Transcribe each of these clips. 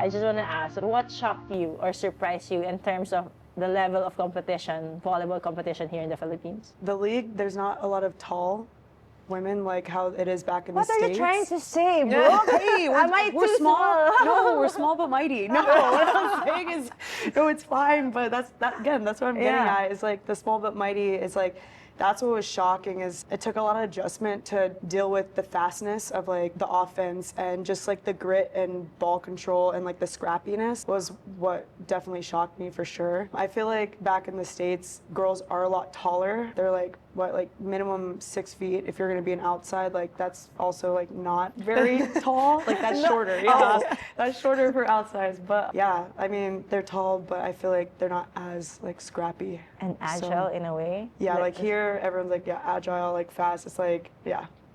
I just want to ask, what shocked you or surprised you in terms of the level of competition, volleyball competition here in the Philippines? The league, there's not a lot of tall women like how it is back in the States. What are you trying to say, bro? Hey, we're small. No, we're small but mighty. No, what I'm saying is, no, it's fine. But that's what I'm getting at. Is like the small but mighty is like. That's what was shocking is it took a lot of adjustment to deal with the fastness of like the offense and just like the grit and ball control and like the scrappiness was what definitely shocked me for sure. I feel like back in the States, girls are a lot taller. They're like minimum 6 feet. If you're gonna be an outside, like that's also like not very tall. Like that's shorter. Yeah, that's shorter for outsides. But yeah, I mean they're tall, but I feel like they're not as like scrappy and agile in a way. Yeah, like here everyone's like agile, like fast. It's like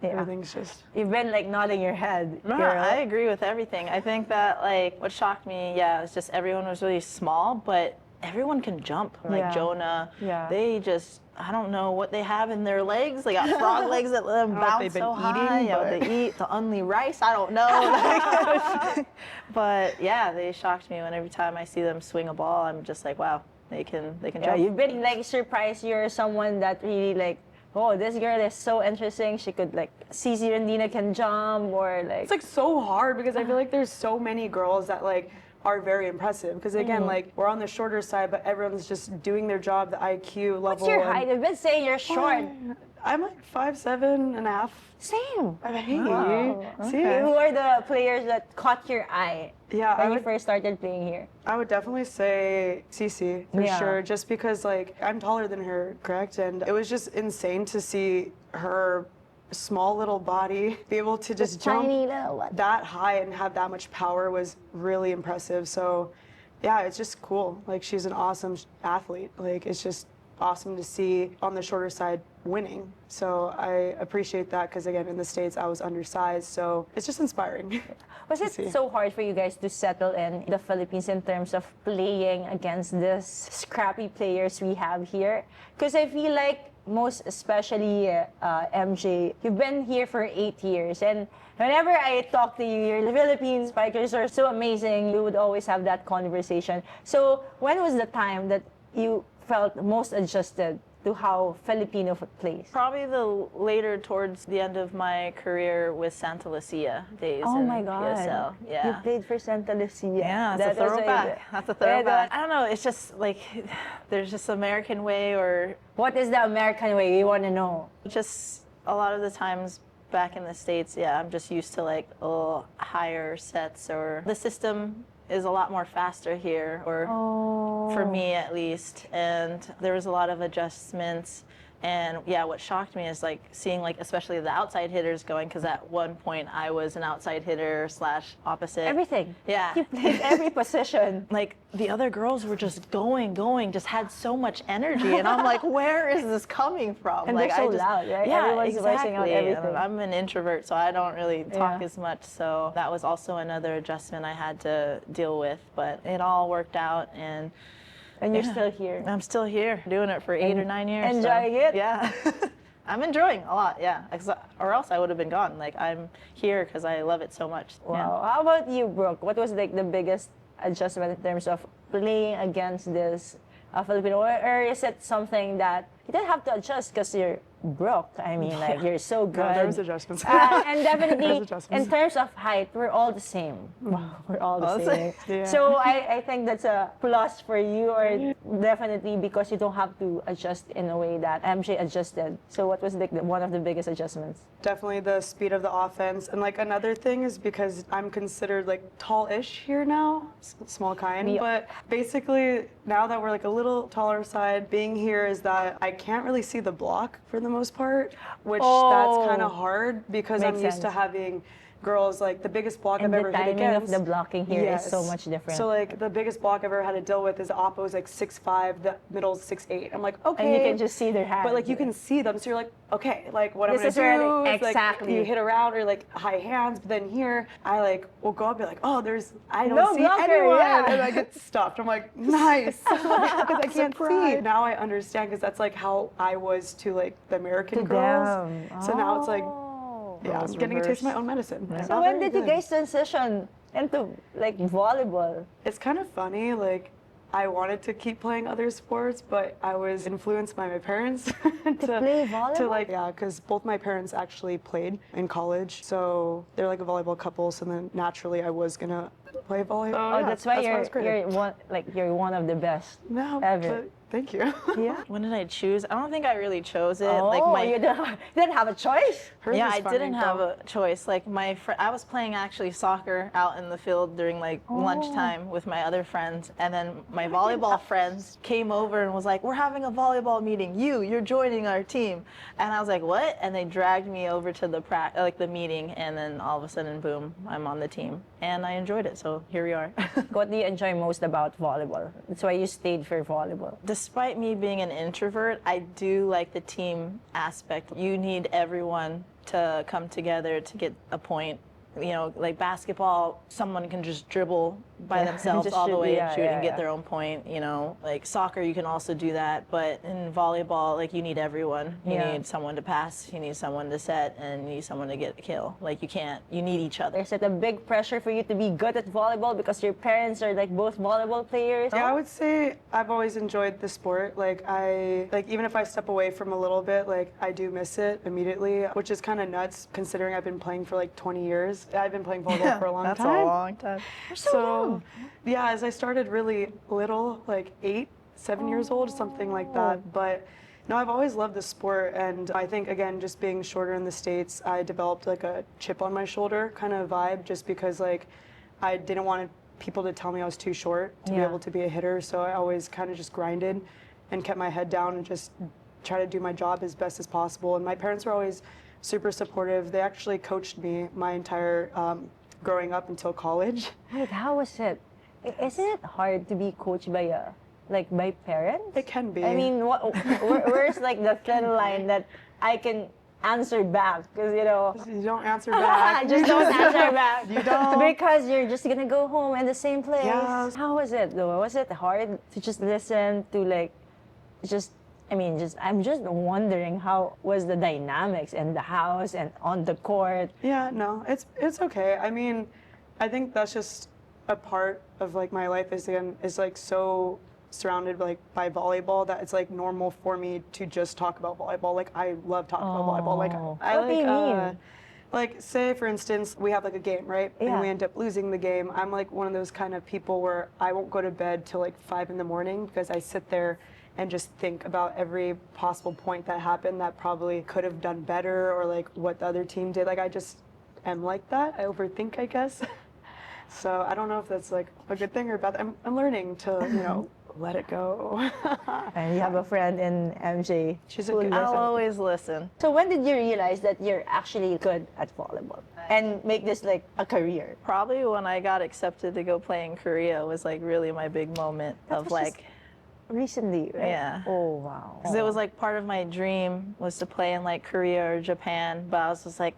everything's just. You've been like nodding your head. No, I agree with everything. I think that like what shocked me, it's just everyone was really small, but everyone can jump. Like Jonah, they just, I don't know what they have in their legs. They got frog legs that let them bounce so high. They eat the only rice. I don't know. But yeah, they shocked me when every time I see them swing a ball, I'm just like, wow, they can jump. You've been like surprised you're someone that really like, oh, this girl is so interesting. She could like, Cici Rendina can jump or like. It's like so hard because I feel like there's so many girls that like are very impressive because again like we're on the shorter side but everyone's just doing their job, the IQ level. What's your height? I've been saying you're short. I'm like 5'7.5". Same. Hey, wow. See? Who are the players that caught your eye when you first started playing here? I would definitely say Cici for sure, just because like I'm taller than her, correct? And it was just insane to see her small little body be able to just jump that high and have that much power was really impressive. So yeah, it's just cool. Like she's an awesome athlete. Like it's just awesome to see on the shorter side winning. So I appreciate that because again in the States I was undersized, so it's just inspiring. Was it so hard for you guys to settle in the Philippines in terms of playing against these scrappy players we have here? Because I feel like most especially MJ, you've been here for 8 years, and whenever I talk to you, your Philippine spikers are so amazing. We would always have that conversation. So when was the time that you felt most adjusted to how Filipino plays? Probably the later towards the end of my career with Santa Lucia days. Oh in my God. PSL. Yeah. You played for Santa Lucia. Yeah, that's a throwback. That's a throwback. I don't know, it's just like, there's just American way or... What is the American way? We want to know. Just a lot of the times back in the States, I'm just used to like higher sets, or the system is a lot more faster here, or for me at least. And there was a lot of adjustments. And what shocked me is like seeing like especially the outside hitters going, because at one point I was an outside hitter / opposite. Everything. Yeah. You played every position. Like the other girls were just going, just had so much energy, and I'm like, where is this coming from? And like they're so loud, right? Yeah, everyone's voicing out everything. And I'm an introvert, so I don't really talk as much. So that was also another adjustment I had to deal with, but it all worked out. And you're still here. I'm still here, doing it for 8 or 9 years. Enjoying it? Yeah. I'm enjoying a lot, or else I would have been gone. Like, I'm here because I love it so much. Wow. Yeah. How about you, Brooke? What was like the biggest adjustment in terms of playing against this Filipino? Or is it something that you didn't have to adjust because you're Brooke? I mean, like, you're so good. No, there was adjustments. And definitely, in terms of height, we're all the same. We're all the same. Yeah. So I think that's a plus for you, or definitely because you don't have to adjust in a way that MJ adjusted. So what was like one of the biggest adjustments? Definitely the speed of the offense. And like another thing is because I'm considered like tall-ish here now, small kind. But basically now that we're like a little taller side, being here is that I can't really see the block for the most part, which that's kind of hard because I'm used to having girls like the biggest block I've ever hit against. And the timing of the blocking here is so much different. So like the biggest block I've ever had to deal with is the oppo is like 6'5", the middle is 6'8". I'm like, okay. And you can just see their hands. But like you can see them, so you're like, okay, like what this I'm gonna do is exactly. Like, you hit around or like high hands, but then here I like will go up and be like, oh, I don't see anyone, and I get stuffed. I'm like, nice, because I can't see. Now I understand because that's like how I was to like the American girls. So now it's like. Yeah, I'm getting a taste of my own medicine. So when did you guys transition into like volleyball? It's kind of funny, like I wanted to keep playing other sports, but I was influenced by my parents to play volleyball? To like, yeah, because both my parents actually played in college, so they're like a volleyball couple. So then naturally, I was gonna play volleyball. Oh, Yeah, that's why it's great. you're one of the best No, ever. but thank you. Yeah. When did I choose? I don't think I really chose it. Oh, Like you didn't have a choice? Hers yeah, is I fun, didn't have though. a choice. Like I was playing actually soccer out in the field during like lunchtime with my other friends, and then my volleyball friends came over and was like, "We're having a volleyball meeting. You're joining our team." And I was like, "What?" And they dragged me over to the meeting, and then all of a sudden, boom, I'm on the team, and I enjoyed it. So here we are. What do you enjoy most about volleyball? That's why you stayed for volleyball. Despite me being an introvert, I do like the team aspect. You need everyone to come together to get a point. You know, like basketball, someone can just dribble by themselves just all the shoot, way yeah, and shoot yeah, and get yeah. their own point. You know, like soccer, you can also do that. But in volleyball, like you need everyone. You Yeah. need someone to pass, you need someone to set, and you need someone to get a kill. Like you need each other. Is it a big pressure for you to be good at volleyball because your parents are like both volleyball players? Yeah, I would say I've always enjoyed the sport. Like even if I step away from a little bit, like I do miss it immediately, which is kind of nuts considering I've been playing for like 20 years. I've been playing volleyball for a long That's time. a long time. So, yeah, as I started really little, like 8, 7 years old, something like that. But no, I've always loved the sport, and I think again, just being shorter in the States, I developed like a chip on my shoulder kind of vibe, just because like I didn't want people to tell me I was too short to be Yeah. able to be a hitter. So I always kind of just grinded and kept my head down and just try to do my job as best as possible. And my parents were always super supportive. They actually coached me my entire growing up until college. Wait, how was it? Isn't it hard to be coached by by parents? It can be. I mean, where's like the thin line that I can answer back? Because You don't answer back. just don't answer back. You don't. Because you're just gonna go home in the same place. Yes. How was it though? Was it hard to just listen to I'm just wondering how was the dynamics in the house and on the court. Yeah, no, it's okay. I mean, I think that's just a part of like my life is like so surrounded by volleyball that it's like normal for me to just talk about volleyball. Like I love talking about volleyball. Like I What do you mean? Like say for instance we have like a game, right? Yeah. And we end up losing the game. I'm like one of those kind of people where I won't go to bed till like 5 a.m. because I sit there and just think about every possible point that happened that probably could have done better, or like what the other team did. Like I just am like that. I overthink, I guess. So I don't know if that's like a good thing or bad. I'm learning to, let it go. And you have a friend in MJ. She's a who good- I'll listens. always listen. So when did you realize that you're actually good at volleyball and make this like a career? Probably when I got accepted to go play in Korea was like really my big moment of was like. Recently, right? Yeah. Oh, wow. Because it was like part of my dream was to play in like Korea or Japan, but I was just like,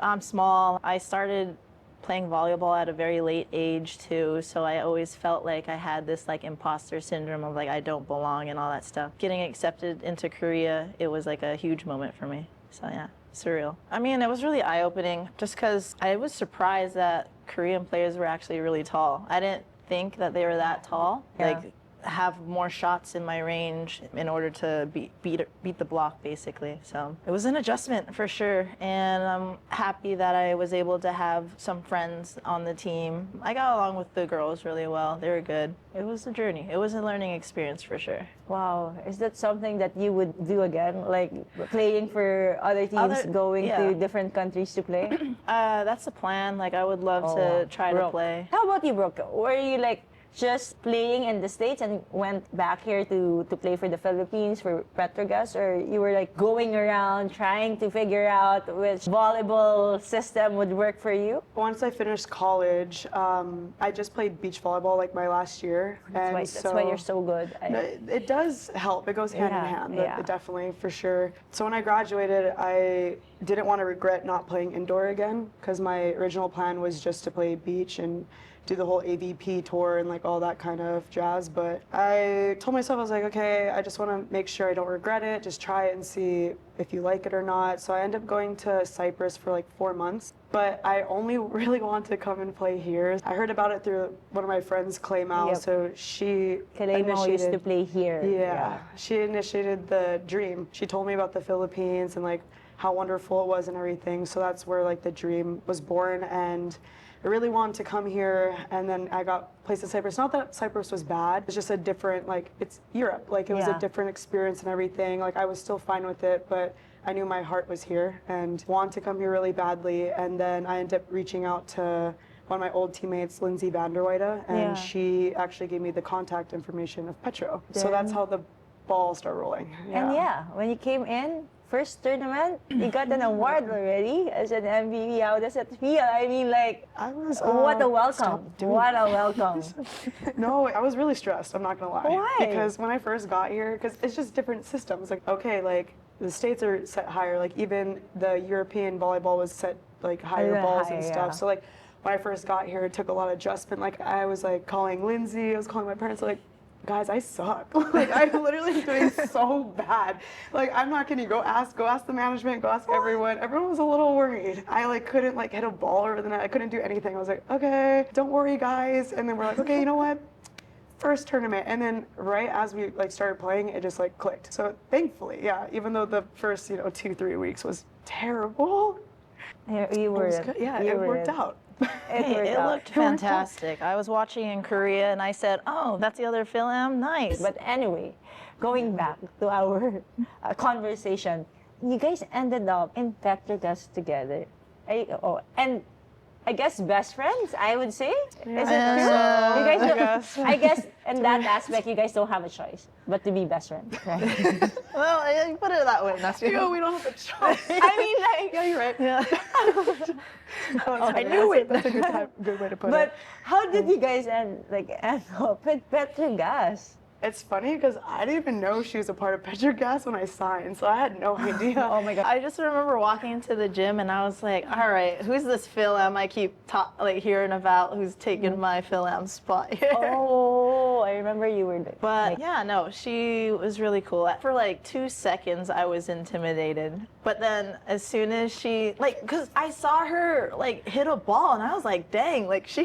I'm small. I started playing volleyball at a very late age too, so I always felt like I had this like imposter syndrome of like I don't belong and all that stuff. Getting accepted into Korea, it was like a huge moment for me. So yeah, surreal. I mean, it was really eye-opening just because I was surprised that Korean players were actually really tall. I didn't think that they were that tall. Yeah. Like have more shots in my range in order to beat the block basically. So it was an adjustment for sure, and I'm happy that I was able to have some friends on the team. I got along with the girls really well. They were good. It was a journey. It was a learning experience for sure. Wow. Is that something that you would do again? Like playing for other teams, going yeah. to different countries to play? That's the plan. Like I would love to try to Brooke. play. How about you, Brooke? Were you like just playing in the States and went back here to play for the Philippines for Petro, or you were like going around trying to figure out which volleyball system would work for you? Once I finished college, I just played beach volleyball like my last year. That's why you're so good. It does help. It goes hand in hand, definitely, for sure. So when I graduated, I didn't want to regret not playing indoor again because my original plan was just to play beach and do the whole AVP tour and like all that kind of jazz. But I told myself, I was like, okay, I just want to make sure I don't regret it. Just try it and see if you like it or not. So I ended up going to Cyprus for like 4 months. But I only really want to come and play here. I heard about it through one of my friends, Clay Mao. Yep. So she Kalemo used to play here. Yeah, she initiated the dream. She told me about the Philippines and like how wonderful it was and everything. So that's where like the dream was born. And I really wanted to come here, and then I got placed in Cyprus. Not that Cyprus was bad, it's just a different, like, it's Europe. Like, it was a different experience and everything. Like, I was still fine with it, but I knew my heart was here and wanted to come here really badly. And then I ended up reaching out to one of my old teammates, Lindsay Vanderweyde, and she actually gave me the contact information of Petro. So that's how the ball started rolling. And when you came in, first tournament, you got an award already as an MVP. How does it feel? I mean, like, what a welcome. What a welcome. No, I was really stressed, I'm not gonna lie. Why? Because when I first got here, because it's just different systems. Like, okay, like, the States are set higher. Like, even the European volleyball was set, like, higher balls and stuff. So, like, when I first got here, it took a lot of adjustment. Like, I was, like, calling Lindsay, I was calling my parents, like, guys, I suck. Like, I'm literally doing so bad. Like, I'm not kidding. Go ask the management, go ask everyone. Everyone was a little worried. I like couldn't like hit a ball over the net. I couldn't do anything. I was like, okay, don't worry, guys. And then we're like, okay, you know what? First tournament. And then right as we like started playing, it just like clicked. So thankfully, even though the first 2-3 weeks was terrible, You were it was good. It worked out. It looked fantastic. I was watching in Korea and I said, oh, that's the other film, nice. But anyway, going back to our conversation, you guys ended up in Petrogas together. And I guess best friends, I would say. Is it true? You guys don't, I guess in that aspect, you guys don't have a choice but to be best friends, right? Well, you put it that way. We don't have a choice. I mean, like, Yeah, you're right. Yeah. I knew it. That's a good way to put it. but how did you guys end up with Petrogas? It's funny because I didn't even know she was a part of Petrogas when I signed, so I had no idea. Oh my God. I just remember walking into the gym and I was like, all right, who's this Phil M I keep hearing about who's taking my Phil M spot here? Oh, I remember you were there. But yeah, no, she was really cool. For like 2 seconds, I was intimidated. But then as soon as she, because I saw her like hit a ball and I was like, dang, like she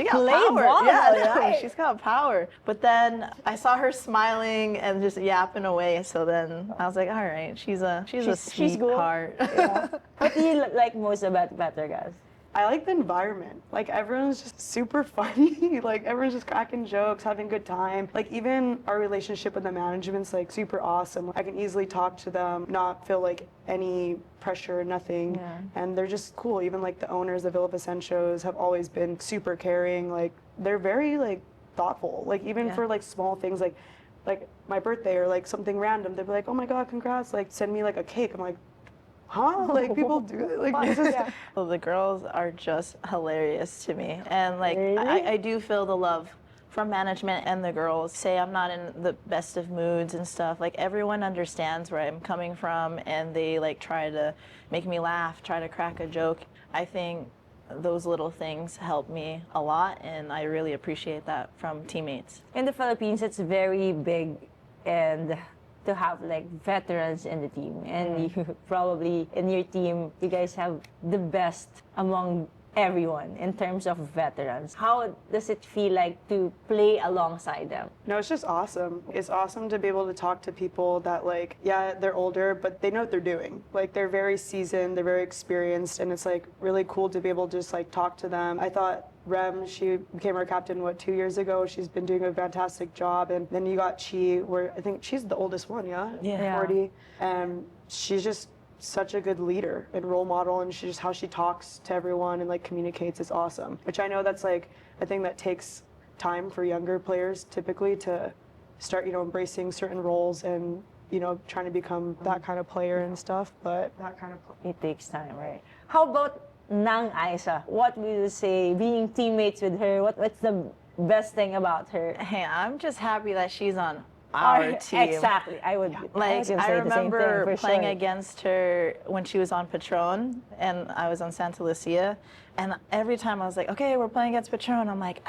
got power. Right? She's got power. But then I saw her smiling and just yapping away. So then I was like, all right, she's a sweetheart. Yeah. What do you like most about Petrogas? I like the environment. Like, everyone's just super funny. Like, everyone's just cracking jokes, having a good time. Like, even our relationship with the management's like super awesome. I can easily talk to them, not feel like any pressure, nothing. Yeah. And they're just cool. Even like the owners of Villa Vicentios have always been super caring. Like, they're very like thoughtful. Like, even for like small things like my birthday or like something random, they'd be like, oh my God, congrats. Like, send me like a cake. I'm like, huh? Like, people do it? Like, this is... Well, the girls are just hilarious to me. And like, Really? I do feel the love from management and the girls. Say I'm not in the best of moods and stuff. Like, everyone understands where I'm coming from and they like try to make me laugh, try to crack a joke. I think those little things help me a lot and I really appreciate that from teammates. In the Philippines, it's very big and to have like veterans in the team, and you probably in your team you guys have the best among everyone in terms of veterans. How does it feel like to play alongside them? No, it's just awesome. It's awesome to be able to talk to people that like, yeah, they're older, but they know what they're doing. Like, they're very seasoned, they're very experienced, and it's like really cool to be able to just like talk to them. I thought Rem, she became our captain, 2 years ago? She's been doing a fantastic job. And then you got Chi, where I think she's the oldest one, Yeah. 40. And she's just such a good leader and role model, and she just how she talks to everyone and like communicates is awesome. Which I know that's like a thing that takes time for younger players typically to start, embracing certain roles and trying to become that kind of player and stuff. But It takes time, right? How about Nang Aisa? What will you say being teammates with her? What's the best thing about her? Hey, I'm just happy that she's on our team. Exactly. I would. Like, I I remember for playing sure. against her when she was on Petron and I was on Santa Lucia. And every time I was like, okay, we're playing against Petron. I'm like,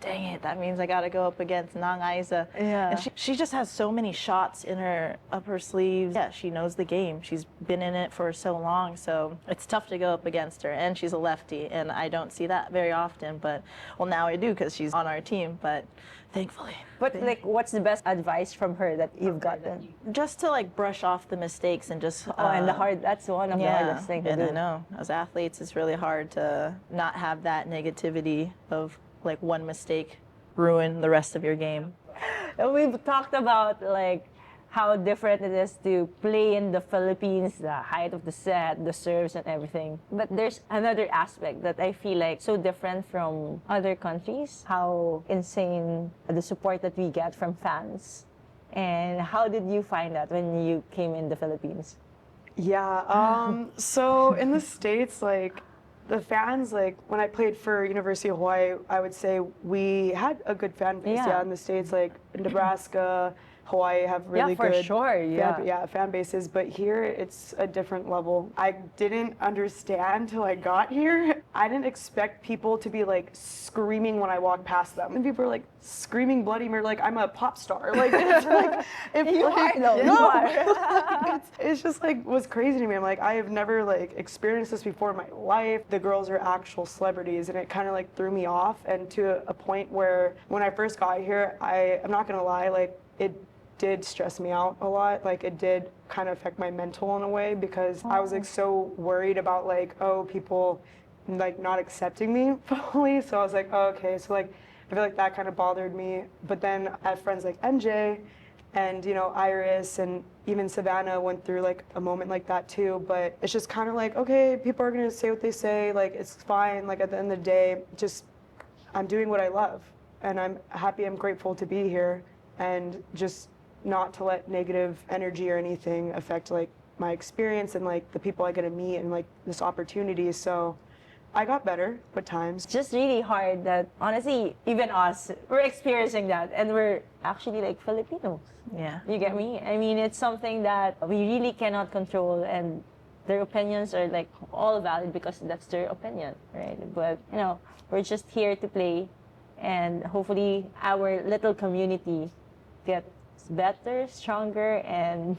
dang it, that means I got to go up against Nang Aiza. Yeah. And she just has so many shots in her up her sleeves. Yeah, she knows the game. She's been in it for so long. So it's tough to go up against her. And she's a lefty. And I don't see that very often. But, well, now I do because she's on our team. But thankfully. But like, what's the best advice from her that you've gotten? Just to like brush off the mistakes and just. And that's one of the hardest things to and do. I know as athletes, it's really hard to not have that negativity of like one mistake ruin the rest of your game. And we've talked about like how different it is to play in the Philippines, the height of the set, the serves and everything. But there's another aspect that I feel like so different from other countries, how insane the support that we get from fans. And how did you find that when you came in the Philippines? Yeah, so in the States, like, the fans, like, when I played for University of Hawaii, I would say we had a good fan base, Yeah. in the States, like, Nebraska, Hawaii have really for good sure, fan bases, but here it's a different level. I didn't understand till I got here. I didn't expect people to be like screaming when I walked past them. And people are like screaming bloody murder, like I'm a pop star. Like, it's like if You like, are, though. no. You are. it's just like was crazy to me. I'm like, I have never like experienced this before in my life. The girls are actual celebrities, and it kind of like threw me off, and to a point where when I first got here, I'm not gonna lie, like it did stress me out a lot. Like it did kind of affect my mental in a way, because I was like so worried about like, oh, people like not accepting me fully. So I was like, oh, okay. So like I feel like that kind of bothered me. But then I have friends like MJ and, you know, Iris and even Savannah went through like a moment like that too. But it's just kind of like, okay, people are gonna say what they say, like it's fine. Like at the end of the day, just I'm doing what I love, and I'm happy, I'm grateful to be here, and just not to let negative energy or anything affect like my experience and like the people I get to meet and like this opportunity. So I got better with times. It's just really hard that honestly, even us, we're experiencing that, and we're actually like Filipinos. Yeah. You get me? I mean, it's something that we really cannot control, and their opinions are like all valid because that's their opinion, right? But you know, we're just here to play, and hopefully our little community gets better, stronger, and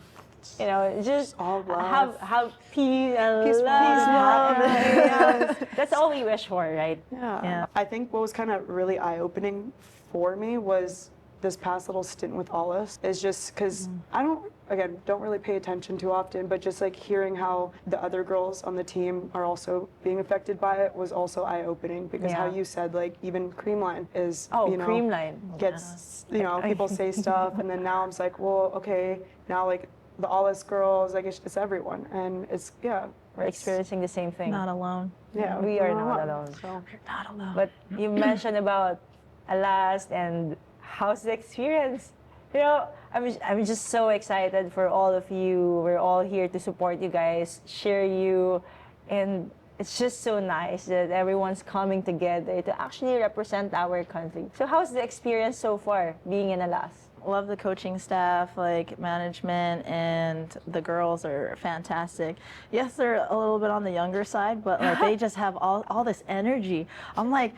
you know, just all love. have peace and Peace, love. love. Yeah. That's all we wish for, right? Yeah. I think what was kind of really eye-opening for me was this past little stint with ACES. Is just because I don't really pay attention too often, but just like hearing how the other girls on the team are also being affected by it was also eye-opening, because how you said like even Creamline is, you know, Creamline gets, you know, people say stuff, and then now I'm just like, well, okay, now like the ACES girls, like it's everyone, and it's we're experiencing the same thing. Not alone. Yeah, we are not alone. So. Not alone. But you mentioned about Alas, and how's the experience? You know, I'm just so excited for all of you. We're all here to support you guys, cheer you, and it's just so nice that everyone's coming together to actually represent our country. So how's the experience so far being in Alas? Love the coaching staff, like management, and the girls are fantastic. Yes, they're a little bit on the younger side, but like they just have all this energy. I'm like,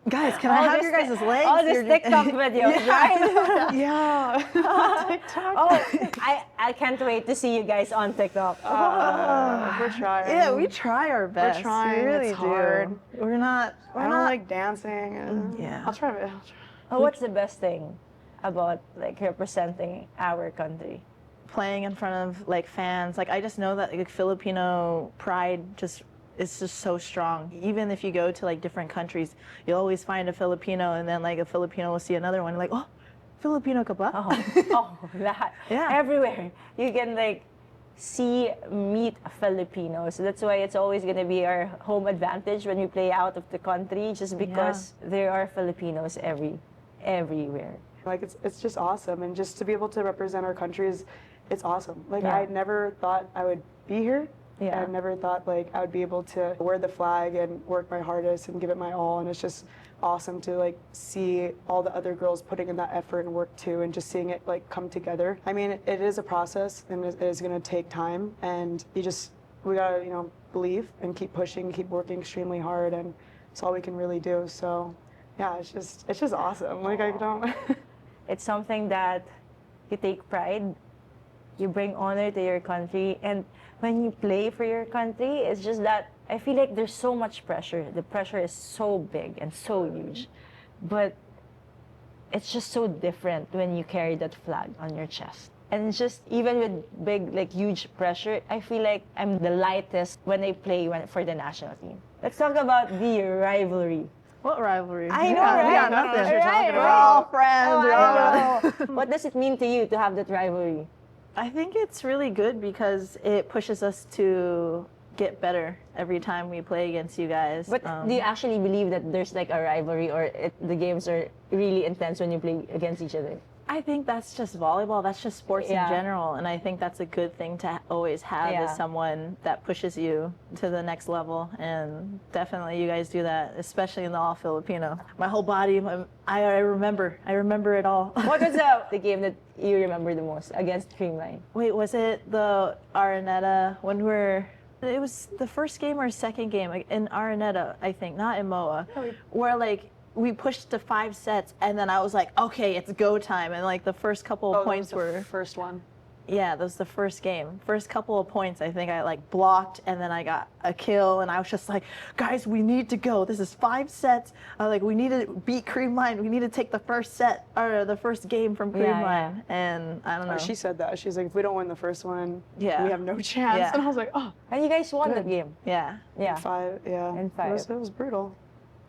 guys, can I have your guys' legs? All these TikTok videos, right? Yeah. Oh, I can't wait to see you guys on TikTok. We're trying. Yeah, we try our best. We're trying. We really It's do. hard. We're not. I don't like dancing. Yeah. I'll try. What's the best thing about like representing our country? Playing in front of like fans. Like I just know that like Filipino pride is just so strong. Even if you go to like different countries, you'll always find a Filipino, and then like a Filipino will see another one, like, oh, Filipino ka ba? Lahat. Yeah. Everywhere. You can like meet Filipinos. So that's why it's always gonna be our home advantage when we play out of the country, just because there are Filipinos everywhere. Like it's just awesome, and just to be able to represent our country it's awesome. Like I never thought I would be here. Yeah. I never thought like I would be able to wear the flag and work my hardest and give it my all, and it's just awesome to like see all the other girls putting in that effort and work too, and just seeing it like come together. I mean, it is a process, and it is going to take time, and we gotta, you know, believe and keep pushing, keep working extremely hard, and it's all we can really do. So yeah, it's just awesome. Like, I don't. It's something that you take pride, you bring honor to your country, and when you play for your country, it's just that I feel like there's so much pressure. The pressure is so big and so huge, but it's just so different when you carry that flag on your chest. And it's just, even with big, like huge pressure, I feel like I'm the lightest when I play for the national team. Let's talk about the rivalry. What rivalry? I know, right? Yeah, nothing. Right, We're all friends. Oh, we're all... I know. What does it mean to you to have that rivalry? I think it's really good because it pushes us to get better every time we play against you guys. But do you actually believe that there's like a rivalry, or the games are really intense when you play against each other? I think that's just volleyball. That's just sports in general. And I think that's a good thing to always have is someone that pushes you to the next level. And definitely you guys do that, especially in the all Filipino. My whole body, I remember it all. What was the game that you remember the most against Creamline? Wait, was it the Araneta when it was the first game or second game in Araneta, I think, not in MOA, where like we pushed to 5 sets, and then I was like, okay, it's go time, and like the first couple of points were the first one. Yeah, that was the first game. First couple of points, I think I like blocked, and then I got a kill, and I was just like, guys, we need to go. This is 5 sets. Like, we need to beat Creamline. We need to take the first set or the first game from Creamline. And I don't know. She said that. She's like, if we don't win the first one, we Yeah. have no chance. Yeah. And I was like, oh. And you guys won the game. Yeah. Yeah. 5, yeah. And 5. It was brutal.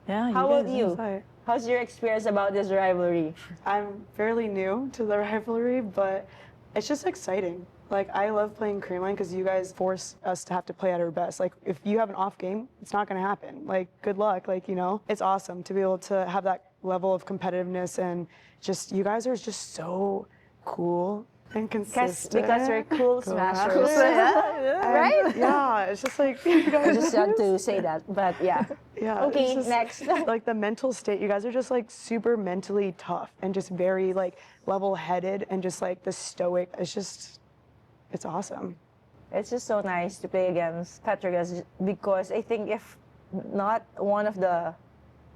Yeah. How guys about you? Fight. How's your experience about this rivalry? I'm fairly new to the rivalry, but it's just exciting. Like, I love playing Creamline because you guys force us to have to play at our best. Like, if you have an off game, it's not going to happen. Like, good luck. Like, you know, it's awesome to be able to have that level of competitiveness, and just, you guys are just so cool and consistent. Because we're cool smashers. Right? Yeah, it's just like, you I guys just had to say that, but yeah. Yeah. Okay, it's just, next. Like, the mental state, you guys are just like super mentally tough and just very like level-headed, and just like the stoic. It's awesome. It's just so nice to play against Petro, because I think if not one of the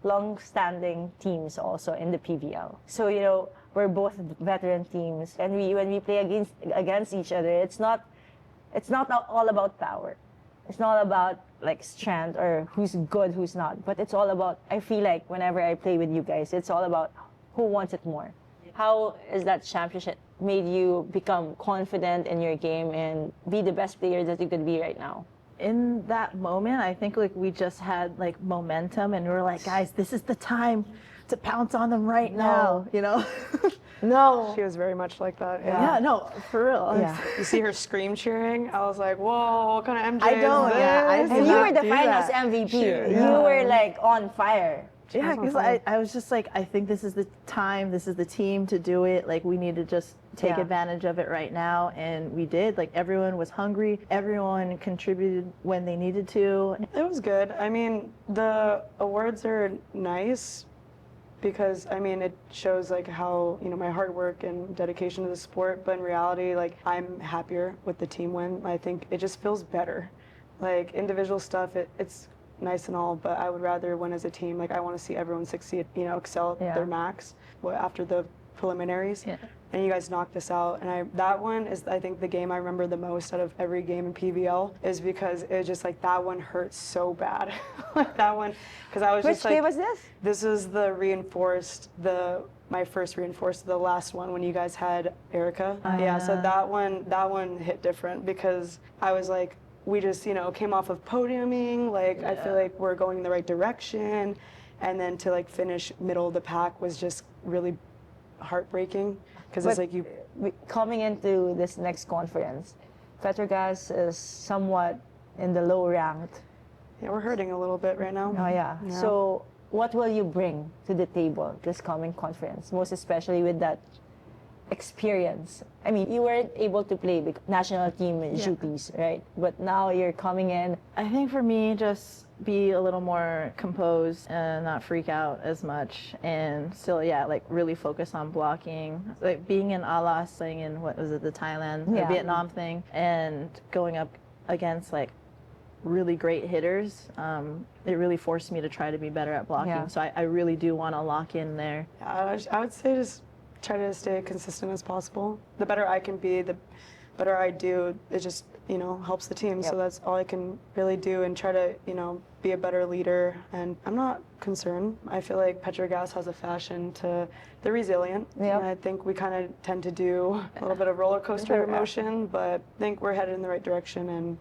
long-standing teams also in the PVL. So, you know, we're both veteran teams, and when we play against each other, it's not all about power. It's not about like strength or who's good, who's not, but it's all about, I feel like whenever I play with you guys, it's all about who wants it more. How is that championship made you become confident in your game and be the best player that you could be right now? In that moment, I think like we just had like momentum, and we were like, guys, this is the time to pounce on them right now, you know? No. She was very much like that. Yeah, no, for real. Yeah. You see her scream cheering? I was like, whoa, what kind of MJ I don't, is this? yeah, I And did you not were the do finals that. MVP. Yeah. You were like on fire. Yeah, because I was just like, I think this is the time, this is the team to do it. Like, we need to just take advantage of it right now. And we did. Like, everyone was hungry. Everyone contributed when they needed to. It was good. I mean, the awards are nice because, I mean, it shows like how, you know, my hard work and dedication to the sport. But in reality, like, I'm happier with the team win. I think it just feels better. Like, individual stuff, it's nice and all, but I would rather win as a team. Like, I want to see everyone succeed, you know, excel at their max after the preliminaries. Yeah. And you guys knocked us out. And that one is, I think, the game I remember the most out of every game in PVL, is because it just like, that one hurt so bad. Like, that one, because I was Which just like. day was this? This is the reinforced, my first reinforced, the last one when you guys had Erica. Yeah, so that one hit different, because I was like, we just, you know, came off of podiuming, like, I feel like we're going in the right direction, and then to like finish middle of the pack was just really heartbreaking, because it's like coming into this next conference, Gazz is somewhat in the low ranked. Yeah, we're hurting a little bit right now. Oh yeah. So what will you bring to the table this coming conference, most especially with that experience? I mean, you weren't able to play because national team duties, right? But now you're coming in. I think for me, just be a little more composed and not freak out as much, and still, like really focus on blocking. Like being in ALAS, playing in what was it, the Thailand, the Vietnam thing, and going up against like really great hitters. It really forced me to try to be better at blocking. Yeah. So I really do want to lock in there. I would say just try to stay consistent as possible. The better I can be, the better I do. It just, helps the team. So that's all I can really do, and try to, be a better leader. And I'm not concerned. I feel like Petro Gazz has a fashion to, they're resilient. Yep. And I think we kind of tend to do a little bit of roller coaster emotion, but I think we're headed in the right direction. And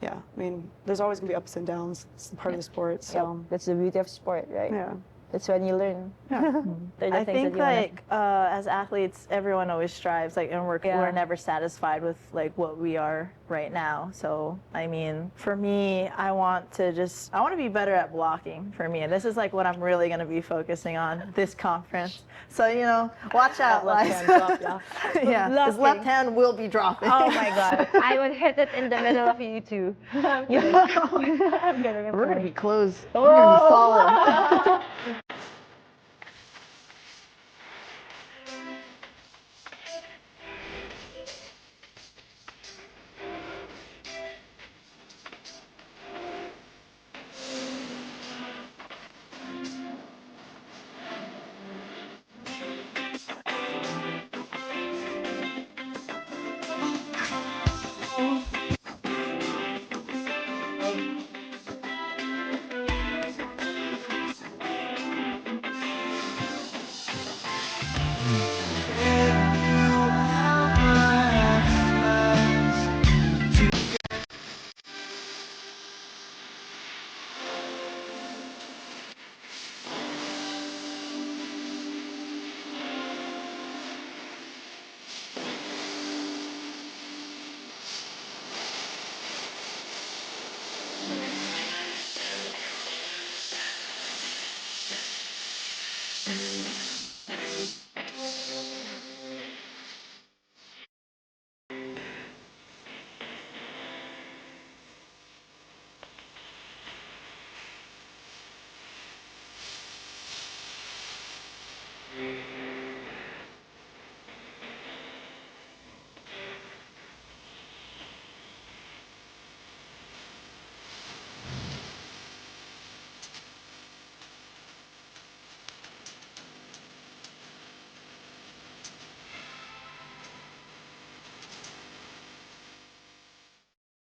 yeah, I mean, there's always gonna be ups and downs. It's part of the sport. So That's the beauty of sport, right? yeah. That's when you learn. Yeah. I think like as athletes, everyone always strives, like, and we're never satisfied with like what we are right now. So I mean, for me, I want to be better at blocking. For me, and this is like what I'm really going to be focusing on this conference. So watch out, left guys. hand drop, Yeah, his left hand will be dropping. Oh my God. I would hit it in the middle of you two. I'm gonna We're gonna be close. We're gonna be solid.